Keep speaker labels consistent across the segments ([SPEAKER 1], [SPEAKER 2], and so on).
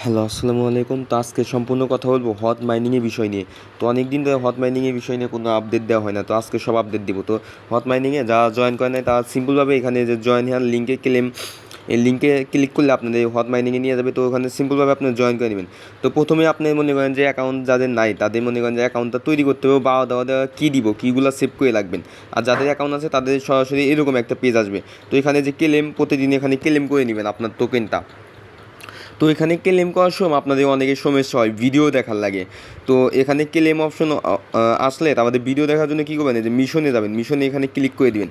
[SPEAKER 1] Hello, আসসালামু আলাইকুম। তো আজকে সম্পূর্ণ কথা বলবো হট মাইনিংয়ের বিষয় নিয়ে। তো অনেক দিন ধরে হট মাইনিংয়ের বিষয় নিয়ে কোনো আপডেট দেওয়া হয় না, তো আজকে সব আপডেট দিব। তো হট মাইনিংয়ে যারা জয়েন করে নেয় তারা সিম্পলভাবে এখানে যে জয়েন হ্যান্ড লিঙ্কে ক্লেম, এই লিঙ্কে ক্লিক করলে আপনাদের হট মাইনিংয়ে নিয়ে যাবে। তো ওখানে সিম্পলভাবে আপনি জয়েন করে নেবেন। তো প্রথমে আপনি মনে করেন যে অ্যাকাউন্ট যাদের নাই তাদের মনে করেন যে অ্যাকাউন্টটা তৈরি করতে হবে, বা দেওয়া কী দিব, কীগুলো সেভ করে রাখবেন। আর যাদের অ্যাকাউন্ট আছে তাদের সরাসরি এরকম একটা পেজ আসবে। তো এখানে যে ক্লেম, প্রতিদিন এখানে ক্লেম করে নেবেন আপনার টোকেনটা। তো এখানে ক্লেম করার সময় আপনাদের অনেকের সমস্যা হয়, ভিডিও দেখার লাগে। তো এখানে ক্লেম অপশন আসলে আমাদের ভিডিও দেখার জন্য কী করবেন, যে মিশনে যাবেন, মিশনে এখানে ক্লিক করে দিবেন।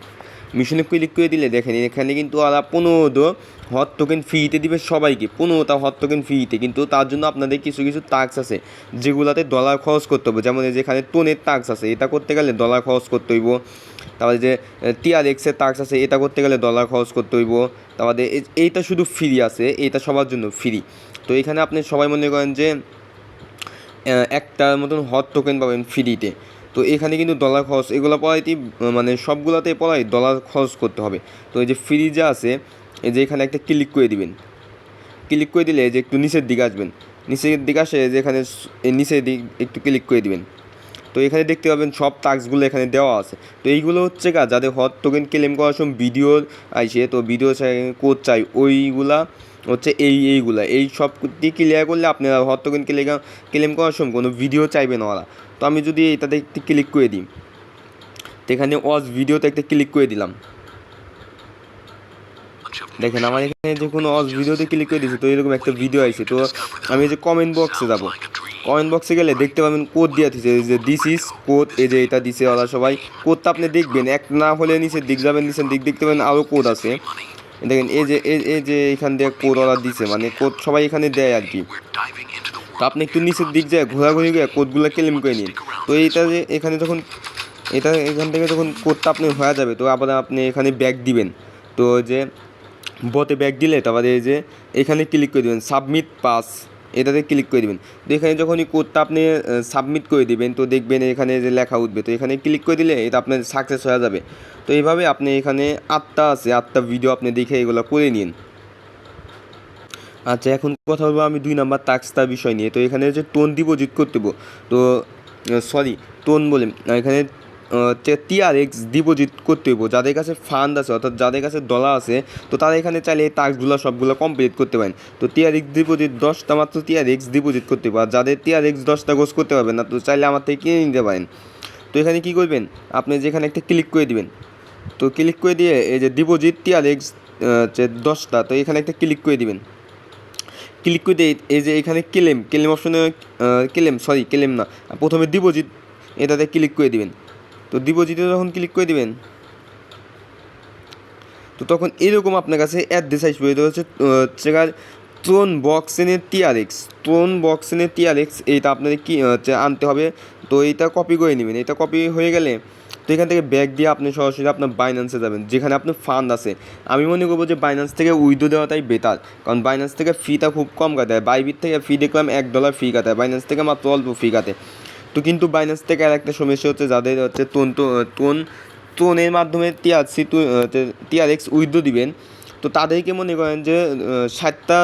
[SPEAKER 1] মিশনে ক্লিক করে দিলে দেখেন এখানে কিন্তু ওরা 15 হট টোকেন ফ্রিতে দিবে সবাইকে, 15টা হট টোকেন ফ্রিতে। কিন্তু তার জন্য আপনাদের কিছু কিছু টাস্ক আছে যেগুলোতে ডলার খরচ করতে হবে। যেমন যেখানে টোনের টাস্ক আছে, এটা করতে গেলে ডলার খরচ করতে হইব। তারপরে যে TRX-এর টাস্ক আছে, এটা করতে গেলে ডলার খরচ করতে হইব। তারপরে এইটা শুধু ফ্রি আছে, এইটা সবার জন্য ফ্রি। তো এখানে আপনি সবাই মনে করেন যে একটার মতন হট টোকেন পাবেন ফ্রিতে। তো এখানে কিন্তু ডলার খরচ, এগুলো পড়াইতেই মানে সবগুলোতে পড়াই ডলার খরচ করতে হবে। তো এই যে ফ্রি যা আছে, এই যে এখানে একটা ক্লিক করে দিবেন। ক্লিক করে দিলে যে একটু নিচের দিকে আসবেন, নিচের দিকে আসে যে এখানে নিচের দিক একটু ক্লিক করে দিবেন। তো এখানে দেখতে পাবেন সব টাস্কগুলো এখানে দেওয়া আছে। তো এইগুলো হচ্ছে যাদের হট টোকেন ক্লেম করার সময় ভিডিও আইসে, তো ভিডিও কোড চাই, ওইগুলা হচ্ছে এইগুলা এই সব দিয়ে ক্লিয়ার করলে আপনারা হট টোকেন ক্লেম করার সময় কোনো ভিডিও চাইবে না ওরা। তো আমি যদি এটাতে একটু ক্লিক করে দিই, তো এখানে ওয়াচ ভিডিওতে একটা ক্লিক করে দিলাম। দেখেন আমার এখানে যে কোনো ভিডিওতে ক্লিক করে দিয়েছি, তো এরকম একটা ভিডিও আইছে। তো আমি যে কমেন্ট বক্সে যাব, কমেন্ট বক্সে গেলে দেখতে পাবেন কোড দিয়ে দিচ্ছে, যে দিস ইজ কোড, এই যে এটা দিছে ওরা সবাই। কোডটা আপনি দেখবেন, এক না হলে নিচের দিক যাবেন, নিচের দিক দেখতে পাবেন আরও কোড আছে। দেখেন এই যে এখান দিয়ে কোড ওরা দিছে, মানে কোড সবাই এখানে দেয় আর কি। তো আপনি একটু নিচের দিক যায় ঘোরাঘুরি গিয়ে কোডগুলো ক্লেম করে নিন। তো এইটা যে এখানে যখন এখান থেকে যখন কোডটা আপনি হয়ে যাবে, তো আবার আপনি এখানে ব্যাক দিবেন। তো যে বতে ব্যাক দিলে তারপরে এই যে এখানে ক্লিক করে দেবেন সাবমিট পাস, এটাতে ক্লিক করে দেবেন। তো এখানে যখনই কোডটা আপনি সাবমিট করে দিবেন, তো দেখবেন এখানে যে লেখা উঠবে, তো এখানে ক্লিক করে দিলে এটা আপনার সাকসেস হয়ে যাবে। তো এইভাবে আপনি এখানে 8টা ভিডিও আপনি দেখে এগুলো করে নিন। আচ্ছা, এখন কথা বলবো আমি 2 নাম্বার টাস্কটার বিষয় নিয়ে। তো এখানে যে টোন ডিপোজিট করতে হবে, তো সরি টোন বলে এখানে TRX ডিপোজিট করতে হইব। যাদের কাছে ফান্ড আছে, অর্থাৎ যাদের কাছে ডলার আছে, তো তারা এখানে চাইলে এই টাস্কগুলো সবগুলো কমপ্লিট করতে পারেন। তো TRX ডিপোজিট 10টা মাত্র TRX ডিপোজিট করতে হবে। আর যাদের TRX 10টা গোস করতে পারবেন না, তো চাইলে আমার থেকে কিনে নিতে পারেন। তো এখানে কী করবেন, আপনি যেখানে একটা ক্লিক করে দিবেন। তো ক্লিক করে দিয়ে এই যে ডিপোজিট TRX 10টা, তো এখানে একটা ক্লিক করে দিবেন। ক্লিক করে দিয়ে এই যে এখানে ক্লেম অপশনে ক্লেম না, প্রথমে ডিপোজিট, এটাতে ক্লিক করে দিবেন। তো ডিপোজিটে যখন ক্লিক করে দিবেন, তো তখন এরকম আপনার কাছে অ্যাড্রেস আসবে। এটা হচ্ছে ট্রোন বক্সেনের TRX, এইটা আপনাদের কি আনতে হবে। তো এইটা কপি করে নেবেন। এটা কপি হয়ে গেলে, তো এখান থেকে ব্যাক দিয়ে আপনি সরাসরি আপনার বাইন্যান্সে যাবেন, যেখানে আপনার ফান্ড আছে। আমি মনে করবো যে বাইন্যান্স থেকে উইথড্র দেওয়াটাই বেটার, কারণ বাইন্যান্স থেকে ফিটা খুব কম কাটায়। বাইবিট থেকে ফি দেখলাম $1 ফি কাটায়, বাইন্যান্স থেকে মাত্র অল্প ফি কাটে। তো কিন্তু বাইন্যান্স থেকে আর একটা সমস্যা হচ্ছে, যাদের হচ্ছে টোনের মাধ্যমে TRX উইথড্র দিবেন, তো তাদেরকে মনে করেন যে 60টা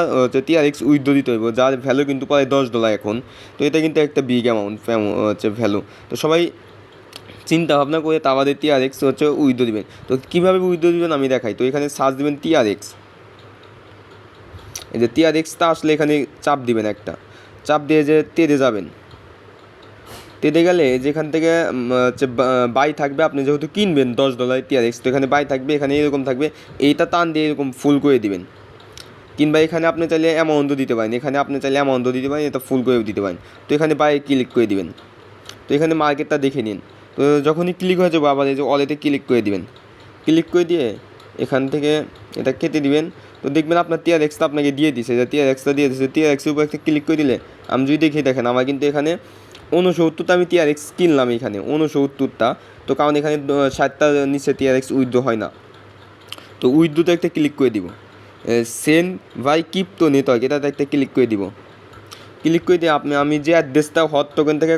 [SPEAKER 1] TRX উইথড্র দিতে হইব, যার ভ্যালু কিন্তু প্রায় $10 এখন। তো এটা কিন্তু একটা বিগ অ্যামাউন্ট হচ্ছে ভ্যালু। তো সবাই চিন্তা ভাবনা করে তাদের TRX হচ্ছে উইথড্র দিবেন। তো কীভাবে উইথড্র দিবেন আমি দেখাই। তো এখানে সার্চ দিবেন TRX, এই যে TRXটা আসলে এখানে চাপ দিবেন, একটা চাপ দিয়ে যে তেড়ে যাবেন। তেড়ে গেলে যেখান থেকে হচ্ছে বাই থাকবে, আপনি যেহেতু কিনবেন $10 TRX, তো এখানে বাই থাকবে, এখানে এরকম থাকবে, এইটা টান দিয়ে এরকম ফুল করে দিবেন। কিংবা এখানে আপনি চাইলে অ্যামাউন্টও দিতে পারেন, এখানে আপনি চাইলে অ্যামাউন্টও দিতে পারেন, এটা ফুল করেও দিতে পারেন। তো এখানে বাই ক্লিক করে দিবেন। তো এখানে মার্কেটটা দেখে নিন। তো যখনই ক্লিক হয়ে যাবে, আবার এই যে ওয়ালেটে ক্লিক করে দিবেন। ক্লিক করে দিয়ে এখান থেকে এটা কেটে দিবেন। তো দেখবেন আপনার TRXটা আপনাকে দিয়ে দিছে, যে TRXটা দিয়ে দিছে। TRXের উপর একটা ক্লিক করে দিলে আমি যদি দেখি, দেখেন আমার কিন্তু এখানে 69টা আমি TRX কিনলাম, এখানে 69টা। তো কারণ এখানে 60টা নিচে TRX উইথড্র হয় না। তো উইথড্রোতে একটা ক্লিক করে দিব, সেন্ড বাই ক্রিপ্টো নেটওয়ার্ক, এটাতে একটা ক্লিক করে দিব। ক্লিক করে দিয়ে আমি যে অ্যাড্রেসটা হট টোকেন থেকে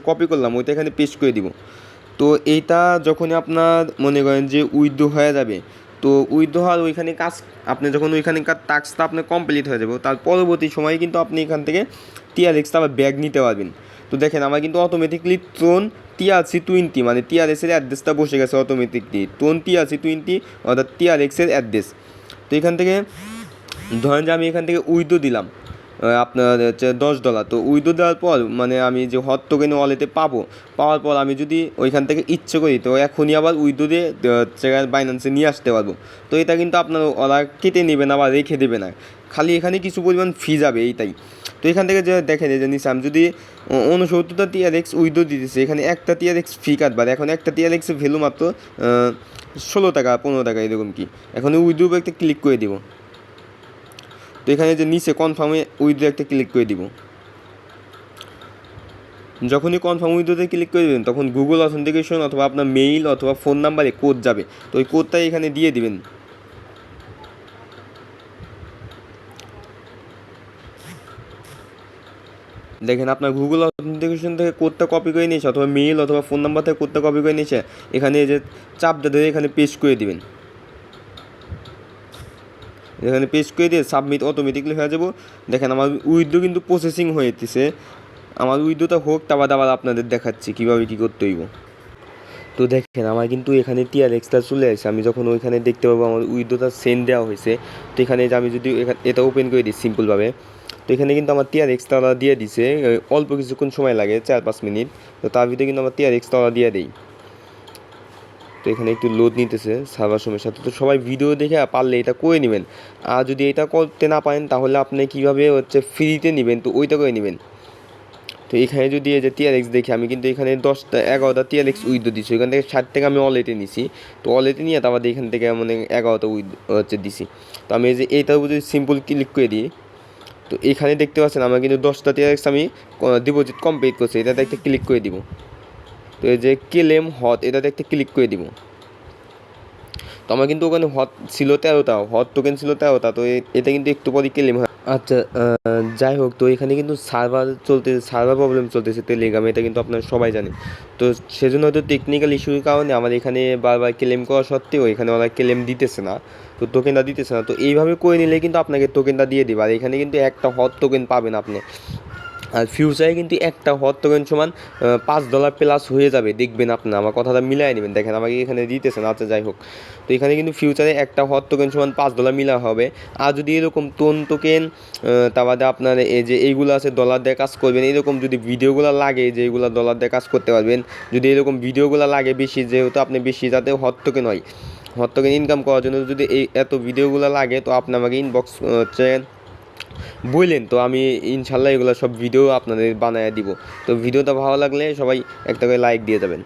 [SPEAKER 1] কপি করলাম, ওইটা এখানে পেস্ট করে দিব। তো এইটা যখনই আপনার মনে করেন যে উইথড্র হয়ে যাবে, তো উইথড্র হওয়ার ওইখানে কাজ আপনি যখন ওইখানকার টাস্কটা আপনার কমপ্লিট হয়ে যাবে তার পরবর্তী সময়ে কিন্তু আপনি এখান থেকে টিআরএক্সটা আবার ব্যাগ নিতে পারবেন। তো দেখেন আমার কিন্তু অটোমেটিকলি ট্রোন TRC20 মানে টিআরএক্সের অ্যাড্রেসটা বসে গেছে অটোমেটিকলি, ট্রোন TRC20 অর্থাৎ টিআরএক্সের অ্যাড্রেস। তো এখান থেকে ধরেন যে আমি এখান থেকে উইথড্র দিলাম আপনার হচ্ছে $10। তো উইথড্র দেওয়ার পর মানে আমি যে হট টোকেন ওয়ালেটে পাওয়ার পর আমি যদি ওইখান থেকে ইচ্ছে করি তো এখনই আবার উইথড্র দিয়ে বাইন্যান্সে নিয়ে আসতে পারবো। তো এটা কিন্তু আপনার ওরা কেটে নেবে না বা রেখে দেবে না, খালি এখানে কিছু পরিমাণ ফি যাবে এইটাই। তো এখান থেকে যে দেখেন এই যে নিচে আমি যদি 69টা টিআরএক্স উইথড্র দিতেছি, এখানে একটা টিআরএক্স ফি কাটবার, এখন একটা টিআরএক্সের ভ্যালু মাত্র 16 টাকা 15 টাকা এরকম কি। এখন উইথড্র একটা ক্লিক করে দিব। তো এখানে যে নিচে কনফার্মে উইথড্র একটা ক্লিক করে দিব। যখনই কনফার্ম উইথড্রোতে ক্লিক করে দেবেন তখন গুগল অথেন্টিকেশন অথবা আপনার মেইল অথবা ফোন নাম্বারে কোড যাবে, তো ওই কোডটাই এখানে দিয়ে দিবেন। দেখেন আপনার গুগল অথেন্টিকেশন থেকে কোডটা কপি করে নিয়েছে অথবা মেইল অথবা ফোন নাম্বার থেকে কোডটা কপি করে নিয়েছে, এখানে যে চাপটা ধরে এখানে পেস্ট করে দিবেন। এখানে পেস্ট করে দিয়ে সাবমিট অটোমেটিকলি হয়ে যাব। দেখেন আমার উইথড্রো কিন্তু প্রসেসিং হয়েছে, আমার উইথড্রোটা হোক তারপর আবার আপনাদের দেখাচ্ছি কীভাবে কী করতে হইব। তো দেখেন আমার কিন্তু এখানে টিআরএক্সটা চলে আসে, আমি যখন ওইখানে দেখতে পাবো আমার উইথড্রোটা সেন্ড দেওয়া হয়েছে। তো এখানে যে আমি যদি এটা ওপেন করে দিই সিম্পলভাবে, তো এখানে কিন্তু আমার টিআরএক্সটা দিয়ে দিছে, অল্প কিছুক্ষণ সময় লাগে 4-5 মিনিট। তো তার ভিতরে কিন্তু আমার টিআরএক্সটা দিয়ে দেই। তো এখানে একটু লোড নিতেছে সার্ভার সমস্যা, তো সবাই ভিডিও দেখে পারলে এটা করে নেবেন। আর যদি এটা করতে না পারেন তাহলে আপনি কীভাবে হচ্ছে ফ্রিতে নেবেন, তো ওইটা করে নেবেন। তো এখানে যদি এই যে টিআরএক্স দেখি আমি কিন্তু এখানে 11টা টিআরএক্স উইথড্র দিচ্ছি, ওইখান থেকে 60 টাকা আমি ওয়ালেটে নিছি। তো ওয়ালেটে নিয়ে তারপর এখান থেকে মানে 11টা হচ্ছে দিছি। তো আমি এই যে এইটার উপর যদি সিম্পল ক্লিক করে দিই, তো এখানে দেখতে পাচ্ছেন আমার কিন্তু 10টা টিআরএক্স আমি ডিপোজিট কমপ্লিট করছি, এটাতে একটা ক্লিক করে দিব। তো এই যে ক্লেম হট এটাতে একটা ক্লিক করে দিব। তো আমার কিন্তু ওখানে হট ছিল 13টা, হট টোকেন ছিল 13টা। তো এটা কিন্তু একটু পরে ক্লেম হয়। আচ্ছা যাই হোক, তো এখানে কিন্তু সার্ভার প্রবলেম চলতেছে টেলিগ্রামে, এটা কিন্তু আপনারা সবাই জানেন। তো সেজন্য হয়তো টেকনিক্যাল ইস্যুর কারণে আমার এখানে বারবার ক্লেম করা সত্ত্বেও এখানে ওরা ক্লেম দিতেছে না, তো টোকেনটা দিতেছে না। তো এইভাবে করে নিলে কিন্তু আপনাকে টোকেনটা দিয়ে দেবে, আর এখানে কিন্তু একটা হট টোকেন পাবেন আপনি। আর ফিউচারে কিন্তু একটা হট টোকেন সমান $5 প্লাস হয়ে যাবে, দেখবেন আপনার, আমার কথাটা মিলাই নেবেন। দেখেন আমাকে এখানে দিতেছেন। আচ্ছা যাই হোক, তো এখানে কিন্তু ফিউচারে একটা হট টোকেন সমান $5 মিলা হবে। আর যদি এরকম টোকেন তা বাদে আপনার এই যে এইগুলো আছে ডলার দিয়ে কাজ করবেন, এরকম যদি ভিডিওগুলো লাগে যে এইগুলো ডলার দিয়ে কাজ করতে পারবেন, যদি এরকম ভিডিওগুলো লাগে বেশি, যেহেতু আপনি বেশি যাতে হট টোকেন হয়, হট টোকেন ইনকাম করার জন্য যদি এই এত ভিডিওগুলো লাগে, তো আপনি আমাকে ইনবক্স হচ্ছে বললেন, তো আমি ইনশাল্লাহ এগুলো সব ভিডিও আপনাদের বানায় দিব। তো ভিডিওটা ভালো লাগলে সবাই একটা করে লাইক দিয়ে যাবেন।